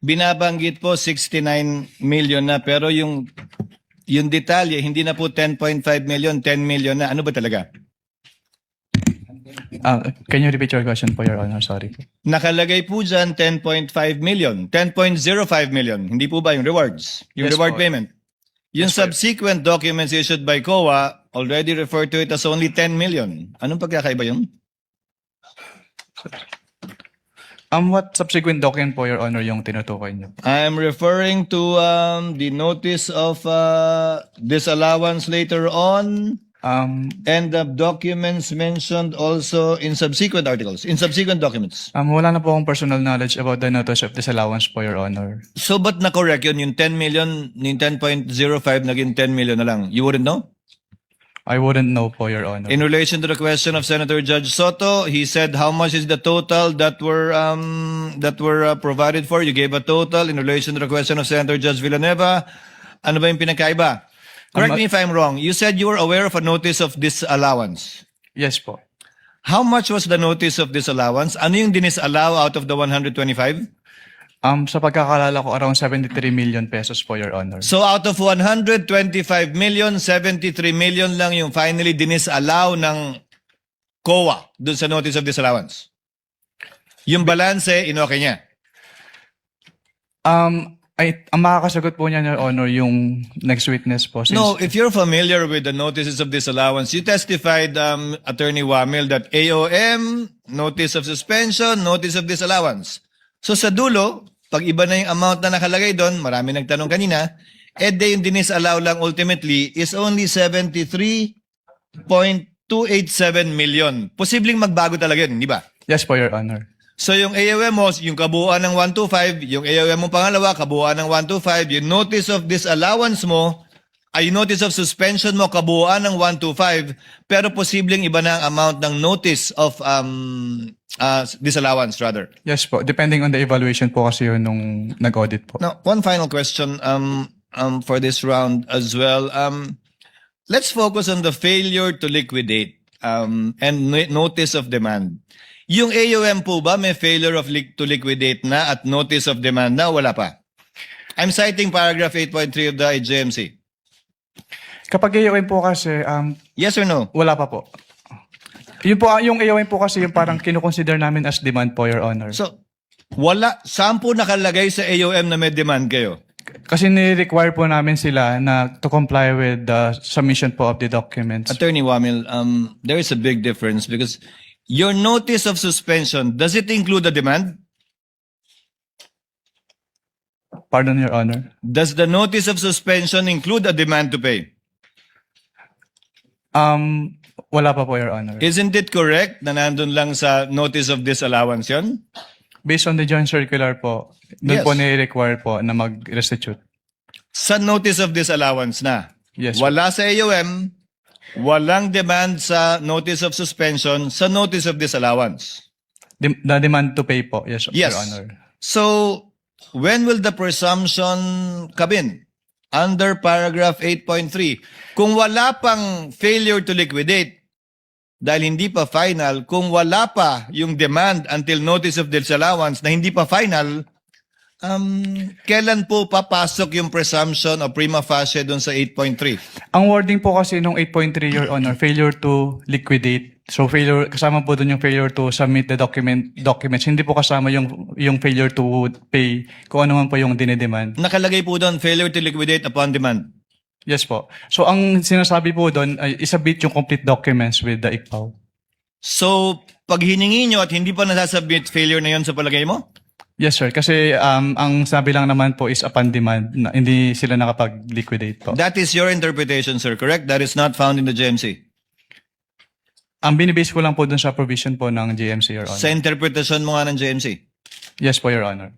Binabanggit po 69 million na, pero yung detalye, hindi na po 10.5 million, 10 million na. Ano ba talaga? Can you repeat your question po, Your Honor? Sorry. Nakalagay po dyan 10.5 million, 10.05 million. Hindi po ba yung rewards? Yung Yes reward po. payment? Yung Yes po. subsequent documents issued by COA already refer to it as only 10 million. Anong pagkakaiba yun? What subsequent document po, Your Honor, yung tinutukoy niyo? I'm referring to the notice of disallowance later on and the documents mentioned also in subsequent articles, in subsequent documents. Wala na po akong personal knowledge about the notice of disallowance po, Your Honor. So ba't na-correct yun? Yung 10 million, yung 10.05 naging 10 million na lang. You wouldn't know? I wouldn't know po, Your Honor. In relation to the question of Senator Judge Soto, he said how much is the total that were provided for. You gave a total. In relation to the question of Senator Judge Villanueva, ano ba yung pinakaiba? Correct me if I'm wrong. You said you were aware of a notice of disallowance. Yes po. How much was the notice of disallowance? Ano yung dinisallow out of the 125? Sa pagkakalala ko, around 73 million pesos po, Your Honor. So out of 125 million, 73 million lang yung finally dinisallow ng COA dun sa notice of disallowance. Yung balance, inoke niya. Ang makakasagot po niya, Your Honor, yung next witness po. Since, No, if you're familiar with the notices of disallowance, you testified, Attorney Wamil, that AOM, notice of suspension, notice of disallowance. So sa dulo, pag iba na yung amount na nakalagay doon, marami nagtanong kanina, yung dinisallow lang ultimately is only 73.287 million. Posibleng magbago talaga yun, di ba? Yes po, Your Honor. So yung AOM mo, yung kabuuan ng 125, yung AOM mo pangalawa, kabuuan ng 125, yung notice of disallowance mo, ay yung notice of suspension mo, kabuuan ng 125, pero posibleng iba na ang amount ng notice of disallowance rather. Yes po. Depending on the evaluation po kasi yun nung nag-audit po. Now, one final question for this round as well. Let's focus on the failure to liquidate and notice of demand. Yung AOM po ba may failure to liquidate na at notice of demand na? Wala pa. I'm citing paragraph 8.3 of the IJMC. Kapag AOM po kasi, Yes or no? wala pa po. Yun po, yung AOM po kasi yung parang kinukonsider namin as demand po, Your Honor. So, wala. Saan po nakalagay sa AOM na may demand kayo? Kasi ni-require po namin sila na to comply with the submission po of the documents. Attorney Wamil, there is a big difference because your notice of suspension, does it include a demand? Pardon, Your Honor. Does the notice of suspension include a demand to pay? Wala pa po, Your Honor. Isn't it correct na nandun lang sa notice of disallowance yun? Based on the joint circular po, doon Yes. po ni-require po na mag-restitute. Sa notice of disallowance na. Yes. Wala sa AOM, walang demand sa notice of suspension, sa notice of disallowance. The demand to pay po, yes, Yes. Your Honor. So, when will the presumption come in? Under paragraph 8.3. Kung wala pang failure to liquidate, dahil hindi pa final, kung wala pa yung demand until notice of disallowance na hindi pa final, kailan po papasok yung presumption o prima facie doon sa 8.3? Ang wording po kasi nung 8.3, Your Honor, failure to liquidate. So failure, kasama po doon yung failure to submit the documents. Hindi po kasama yung failure to pay kung ano man po yung dinedemand. Nakalagay po doon, failure to liquidate upon demand. Yes po. So ang sinasabi po doon ay isubmit yung complete documents with the ICPAW. So, pag hiningi nyo at hindi pa nasasubmit, failure na yun sa palagay mo? Yes, sir. Kasi ang sabi lang naman po is upon demand na hindi sila nakapag-liquidate po. That is your interpretation, sir, correct? That is not found in the GMC. Ang binibase ko lang po dun sa provision po ng GMC, Your Honor. Sa interpretation mo nga ng GMC. Yes po, Your Honor.